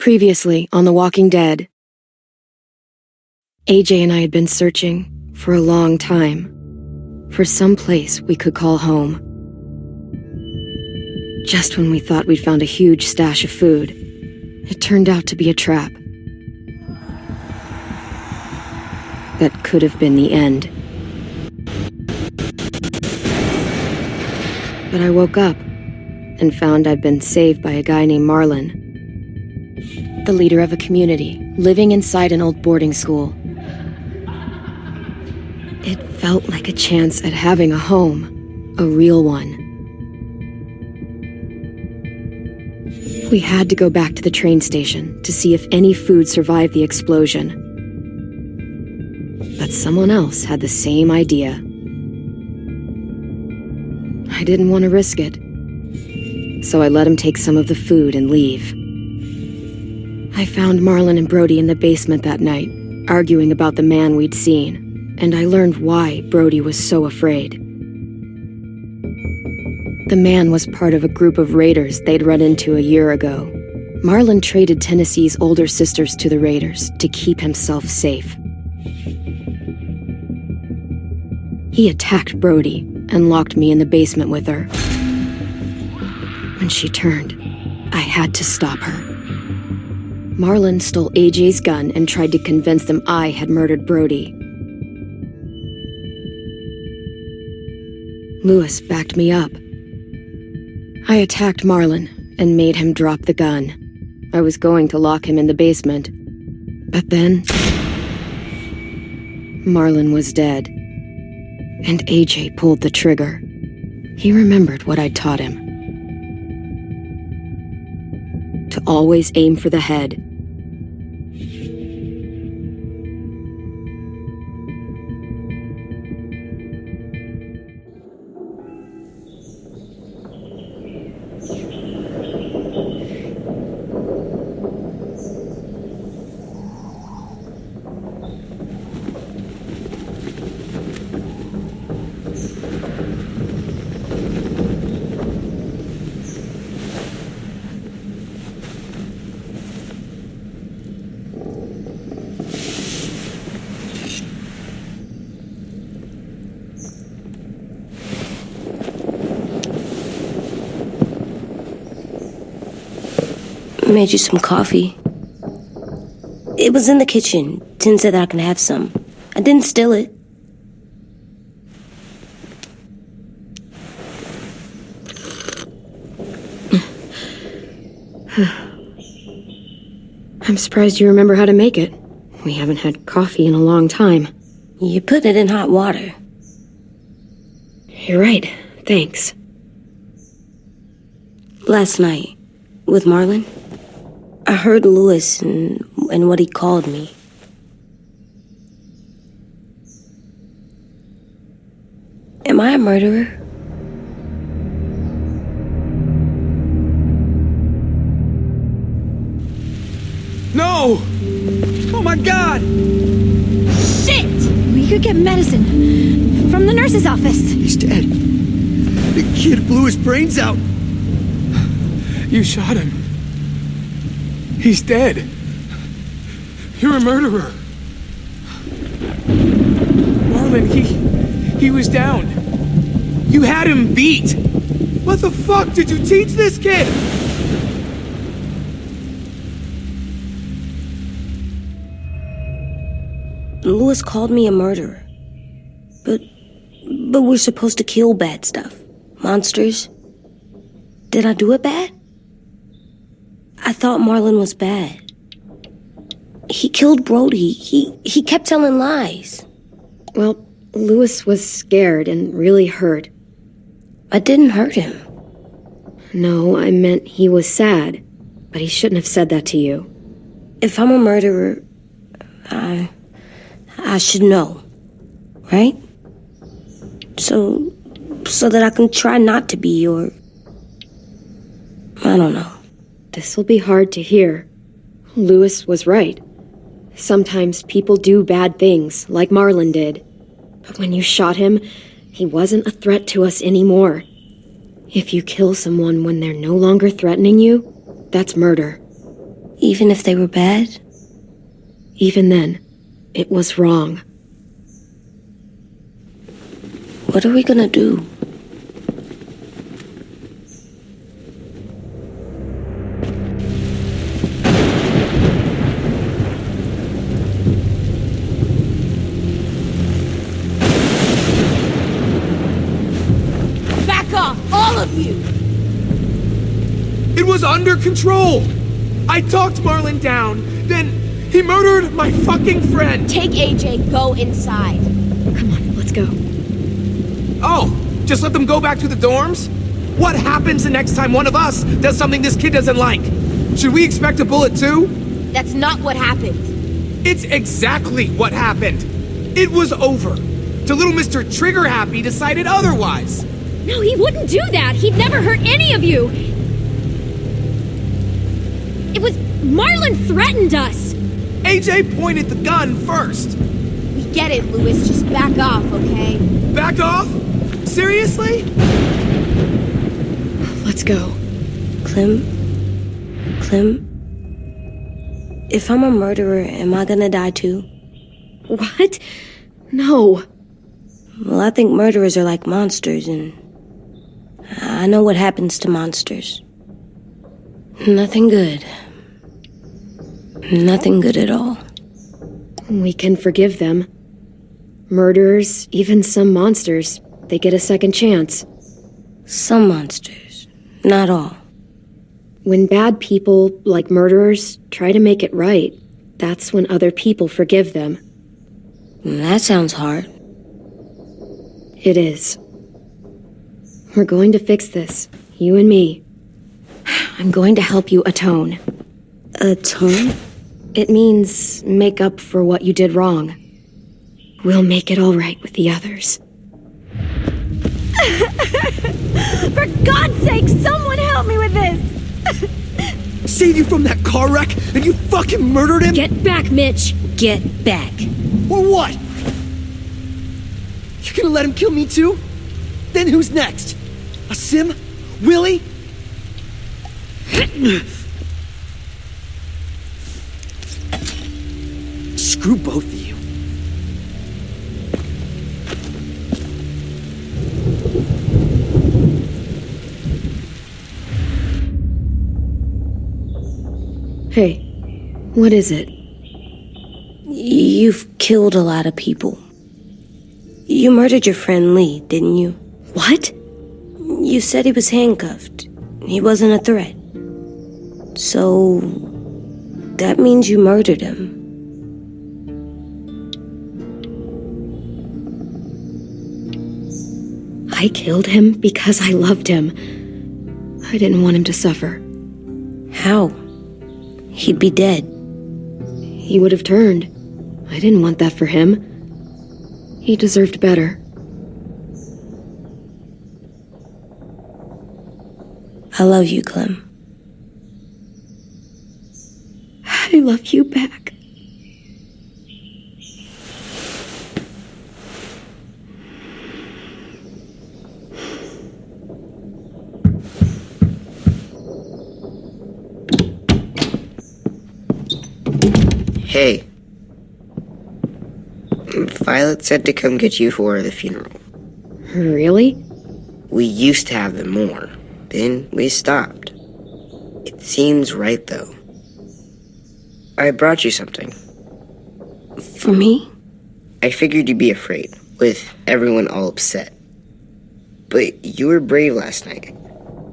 Previously on The Walking Dead. AJ and I had been searching for a long time for some place we could call home. Just when we thought we'd found a huge stash of food, it turned out to be a trap. That could have been the end. But I woke up and found I'd been saved by a guy named Marlon, the leader of a community living inside an old boarding school. It felt like a chance at having a home, a real one. We had to go back to the train station to see if any food survived the explosion. But someone else had the same idea. I didn't want to risk it, so I let him take some of the food and leave. I found Marlon and Brody in the basement that night, arguing about the man we'd seen, and I learned why Brody was so afraid. The man was part of a group of raiders they'd run into a year ago. Marlon traded Tennessee's older sisters to the raiders to keep himself safe. He attacked Brody and locked me in the basement with her. When she turned, I had to stop her. Marlon stole AJ's gun and tried to convince them I had murdered Brody. Lewis backed me up. I attacked Marlon and made him drop the gun. I was going to lock him in the basement. But then, Marlon was dead. And AJ pulled the trigger. He remembered what I'd taught him. To always aim for the head. I made you some coffee. It was in the kitchen. Tin said that I can have some. I didn't steal it. I'm surprised you remember how to make it. We haven't had coffee in a long time. You put it in hot water. You're right. Thanks. Last night, with Marlon, I heard Lewis and what he called me. Am I a murderer? No! Oh my God! Shit! We could get medicine from the nurse's office. He's dead. The kid blew his brains out. You shot him. He's dead. You're a murderer. Marlon, he was down. You had him beat. What the fuck did you teach this kid? Lewis called me a murderer. But we're supposed to kill bad stuff. Monsters. Did I do it bad? I thought Marlon was bad. He killed Brody. He kept telling lies. Well, Lewis was scared and really hurt. I didn't hurt him. No, I meant he was sad. But he shouldn't have said that to you. If I'm a murderer, I should know. Right? So that I can try not to be, or I don't know. This'll be hard to hear. Lewis was right. Sometimes people do bad things, like Marlon did. But when you shot him, he wasn't a threat to us anymore. If you kill someone when they're no longer threatening you, that's murder. Even if they were bad? Even then, it was wrong. What are we gonna do? Back off, all of you! It was under control! I talked Marlon down, then he murdered my fucking friend! Take AJ, go inside. Come on, let's go. Oh, just let them go back to the dorms? What happens the next time one of us does something this kid doesn't like? Should we expect a bullet too? That's not what happened. It's exactly what happened. It was over. Till little Mr. Trigger Happy decided otherwise. No, he wouldn't do that. He'd never hurt any of you. It was... Marlon threatened us. AJ pointed the gun first. We get it, Louis. Just back off, okay? Back off? Seriously? Let's go. Clem? If I'm a murderer, am I gonna die too? What? No. Well, I think murderers are like monsters, and I know what happens to monsters. Nothing good. Nothing good at all. We can forgive them. Murderers, even some monsters, they get a second chance. Some monsters, not all. When bad people, like murderers, try to make it right, that's when other people forgive them. That sounds hard. It is. We're going to fix this, you and me. I'm going to help you atone. Atone? It means make up for what you did wrong. We'll make it all right with the others. For God's sake, someone help me with this! Saved you from that car wreck, and you fucking murdered him? Get back, Mitch! Get back. Or what? You're gonna let him kill me too? Then who's next? A Sim? Willie? Screw both of you. Hey, what is it? You've killed a lot of people. You murdered your friend Lee, didn't you? What? You said he was handcuffed. He wasn't a threat. So... that means you murdered him. I killed him because I loved him. I didn't want him to suffer. How? He'd be dead. He would have turned. I didn't want that for him. He deserved better. I love you, Clem. I love you back. Hey. Violet said to come get you for the funeral. Really? We used to have them more. Then we stopped. It seems right, though. I brought you something. For me? I figured you'd be afraid, with everyone all upset. But you were brave last night.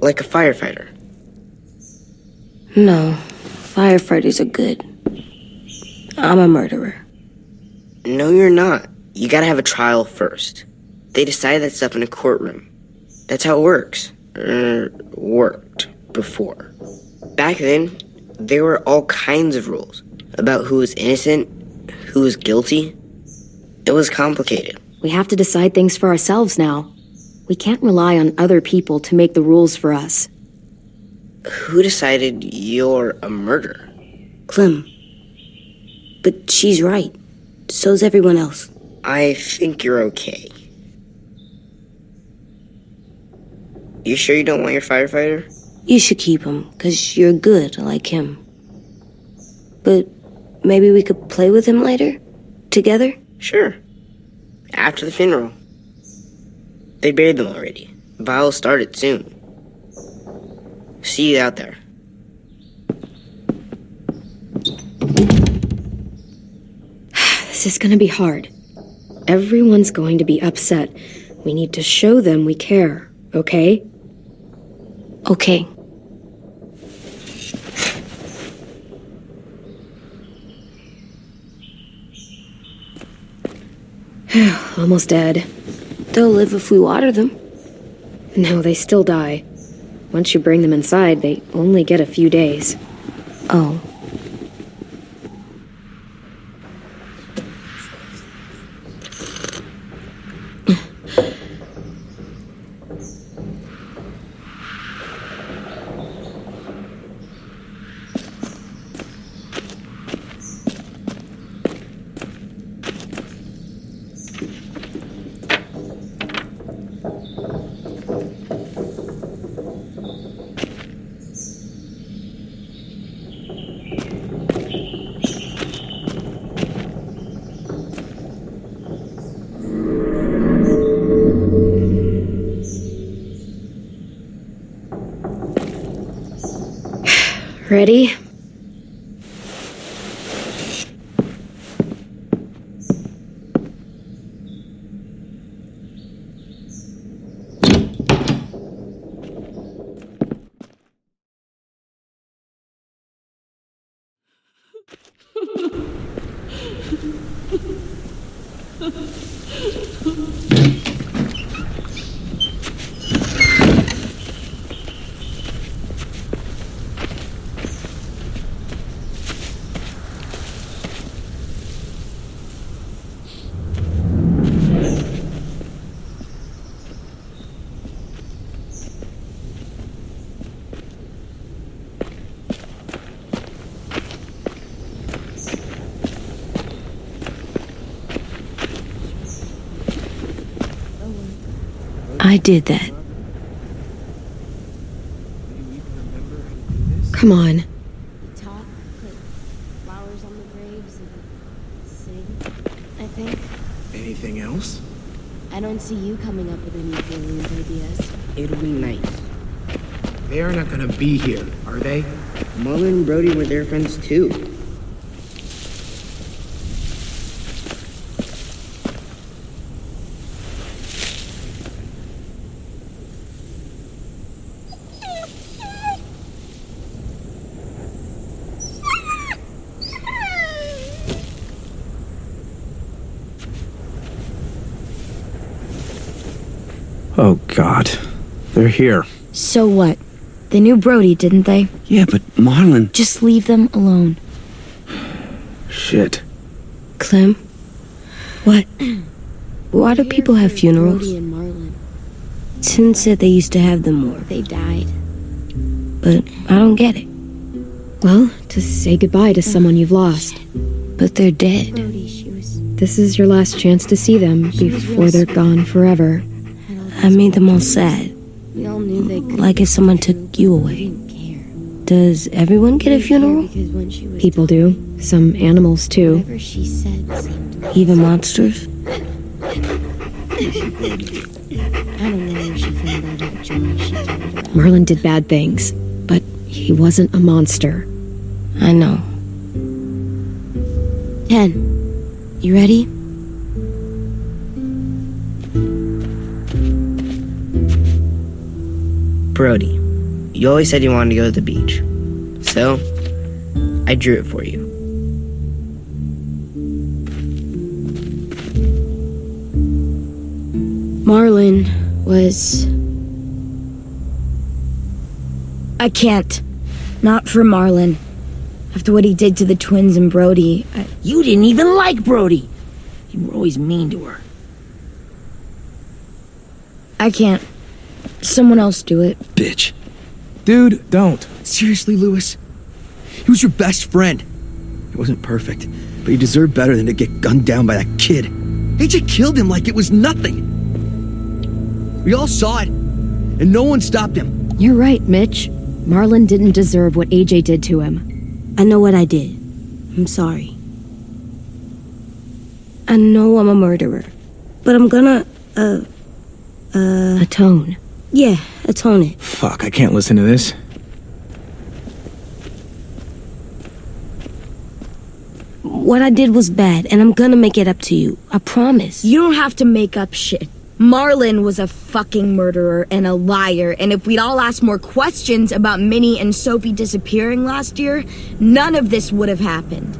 Like a firefighter. No. Firefighters are good. I'm a murderer. No, you're not. You gotta have a trial first. They decide that stuff in a courtroom. That's how it works. Worked before. Back then, there were all kinds of rules about who was innocent, who was guilty. It was complicated. We have to decide things for ourselves now. We can't rely on other people to make the rules for us. Who decided you're a murderer? Clem. But she's right. So's everyone else. I think you're okay. You sure you don't want your firefighter? You should keep him, 'cause you're good like him. But maybe we could play with him later? Together? Sure. After the funeral. They buried them already. Viol'll start it soon. See you out there. This is gonna be hard. Everyone's going to be upset. We need to show them we care, okay? Okay. Almost dead. They'll live if we water them. No, they still die. Once you bring them inside, they only get a few days. Oh. Ready? I did that. Come on. Talk, put flowers on the graves, and sing, I think. Anything else? I don't see you coming up with any brilliant ideas. It'll be nice. They are not gonna be here, are they? Marlon and Brody were their friends too. Oh, God. They're here. So what? They knew Brody, didn't they? Yeah, but Marlon... Just leave them alone. Shit. Clem? What? Why do people have funerals? Brody and Marlon. Tin said they used to have them more, They died. but I don't get it. Well, to say goodbye to someone you've lost. But they're dead. Brody, she was... This is your last chance to see them before they're gone forever. I made them all sad, We all knew they could. like if someone took you We away. didn't care. Does everyone get a funeral? Because when she was People do. Some animals, too. whatever she said seemed... Even monsters? I don't know where she found out about John. She told it about. Marlon did bad things, but he wasn't a monster. I know. 10. You ready? Brody, you always said you wanted to go to the beach. So, I drew it for you. Marlon was... I can't. Not for Marlon. After what he did to the twins and Brody, You didn't even like Brody. You were always mean to her. I can't. Someone else do it. Bitch. Dude, don't. Seriously, Lewis? He was your best friend. He wasn't perfect, but he deserved better than to get gunned down by that kid. AJ killed him like it was nothing. We all saw it, and no one stopped him. You're right, Mitch. Marlon didn't deserve what AJ did to him. I know what I did. I'm sorry. I know I'm a murderer, but I'm gonna, Atone. yeah, atone it. Fuck, I can't listen to this. What I did was bad, and I'm gonna make it up to you. I promise. You don't have to make up shit. Marlon was a fucking murderer and a liar, and if we'd all asked more questions about Minnie and Sophie disappearing last year, none of this would have happened.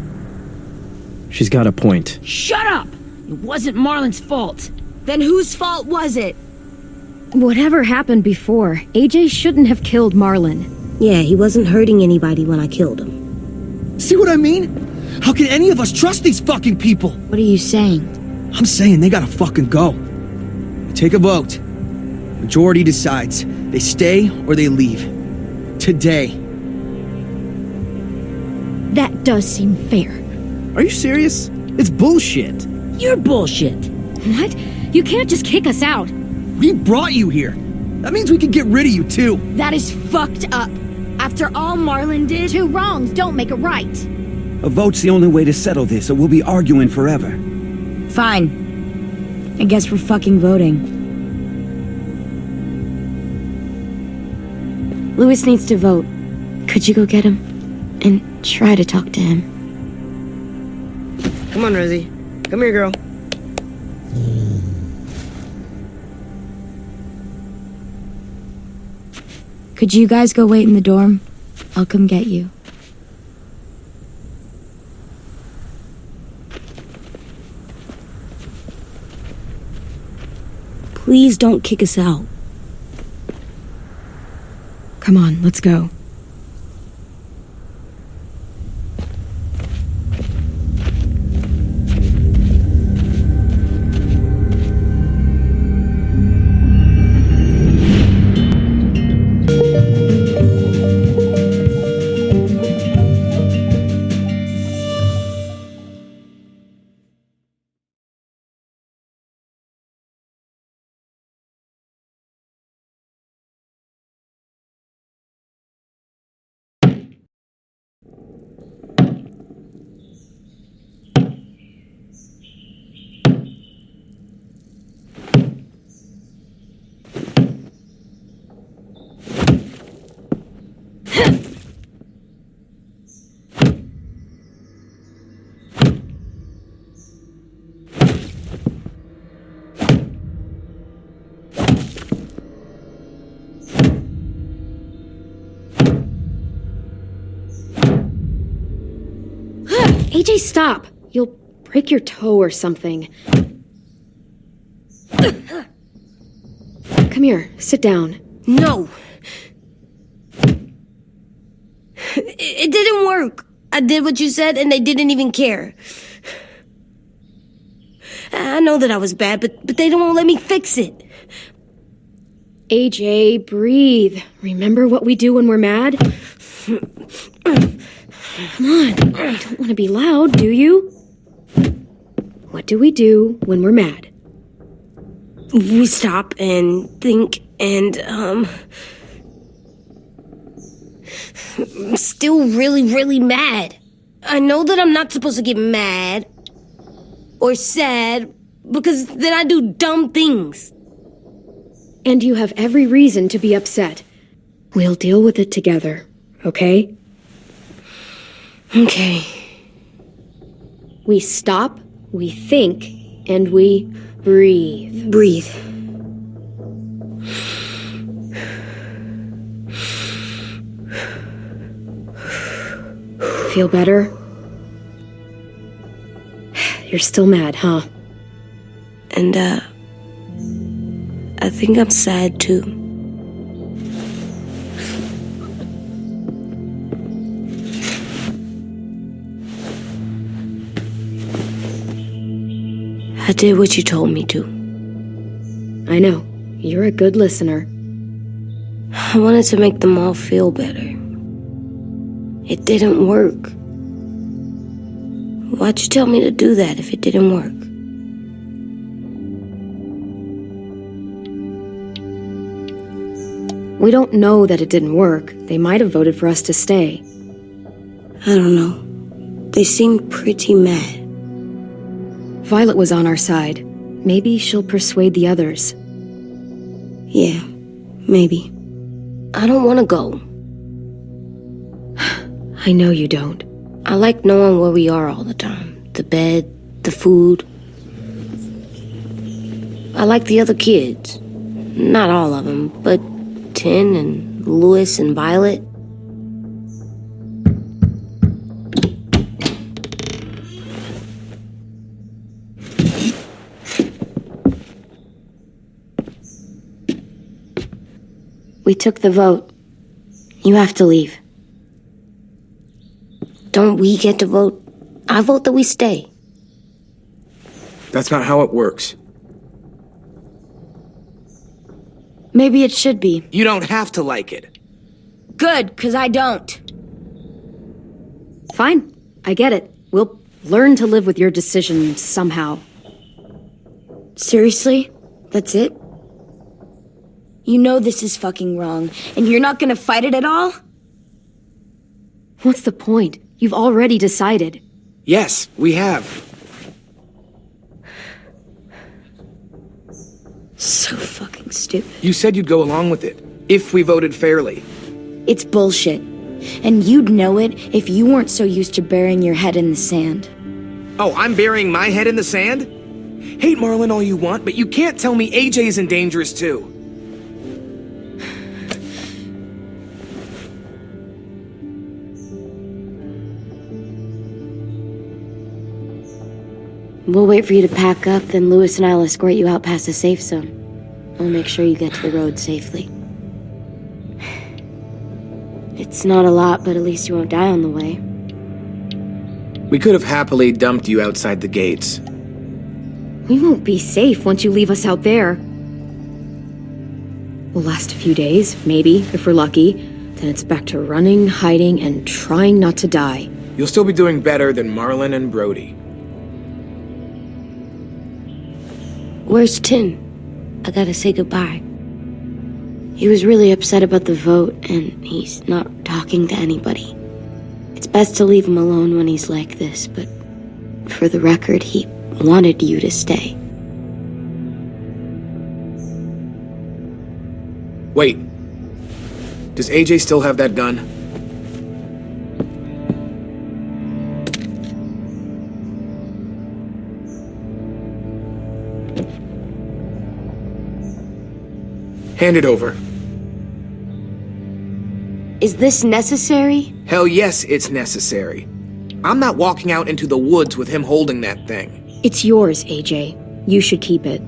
She's got a point. Shut up! It wasn't Marlon's fault. Then whose fault was it? Whatever happened before, AJ shouldn't have killed Marlon. Yeah, he wasn't hurting anybody when I killed him. See what I mean? How can any of us trust these fucking people? What are you saying? I'm saying they gotta fucking go. We take a vote. Majority decides. They stay or they leave. Today. That does seem fair. Are you serious? It's bullshit. You're bullshit. What? You can't just kick us out. We brought you here. That means we can get rid of you too. That is fucked up. After all Marlon did, Two wrongs don't make a right. A vote's the only way to settle this, or we'll be arguing forever. fine. I guess we're fucking voting. Louis needs to vote. Could you go get him? And try to talk to him. Come on, Rosie. Come here, girl. Could you guys go wait in the dorm? I'll come get you. Please don't kick us out. Come on, let's go. AJ, stop! You'll break your toe or something. Come here, sit down. No. It didn't work. I did what you said and they didn't even care. I know that I was bad, but they don't let me fix it. AJ, breathe. Remember what we do when we're mad? Come on, you don't want to be loud, do you? What do we do when we're mad? We stop and think and, I'm still really mad. I know that I'm not supposed to get mad or sad because then I do dumb things. And you have every reason to be upset. We'll deal with it together, okay? Okay. We stop, we think, and we breathe. Breathe. Feel better? You're still mad, huh? And, I think I'm sad too. I did what you told me to. I know. You're a good listener. I wanted to make them all feel better. It didn't work. Why'd you tell me to do that if it didn't work? We don't know that it didn't work. They might have voted for us to stay. I don't know. They seemed pretty mad. Violet was on our side. Maybe she'll persuade the others. Yeah, maybe. I don't want to go. I know you don't. I like knowing where we are all the time. The bed, the food. I like the other kids. Not all of them, but Tin and Louis and Violet. We took the vote. You have to leave. Don't we get to vote? I vote that we stay. That's not how it works. Maybe it should be. You don't have to like it. Good, 'cause I don't. Fine. I get it. We'll learn to live with your decision somehow. Seriously? That's it? You know this is fucking wrong, and you're not gonna fight it at all? What's the point? You've already decided. Yes, we have. So fucking stupid. You said you'd go along with it, if we voted fairly. It's bullshit. And you'd know it if you weren't so used to burying your head in the sand. Oh, I'm burying my head in the sand? Hate Marlin all you want, but you can't tell me AJ's in dangerous too. We'll wait for you to pack up, then Louis and I'll escort you out past the safe zone. We'll make sure you get to the road safely. It's not a lot, but at least you won't die on the way. We could have happily dumped you outside the gates. We won't be safe once you leave us out there. We'll last a few days, maybe, if we're lucky. Then it's back to running, hiding, and trying not to die. You'll still be doing better than Marlin and Brody. Where's Tin? I gotta say goodbye. He was really upset about the vote, and he's not talking to anybody. It's best to leave him alone when he's like this, but for the record, he wanted you to stay. Wait. Does AJ still have that gun? Hand it over. Is this necessary? Hell yes, it's necessary. I'm not walking out into the woods with him holding that thing. It's yours, AJ. You should keep it.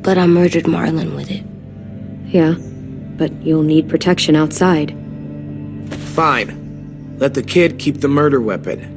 But I murdered Marlin with it. Yeah, but you'll need protection outside. Fine. Let the kid keep the murder weapon.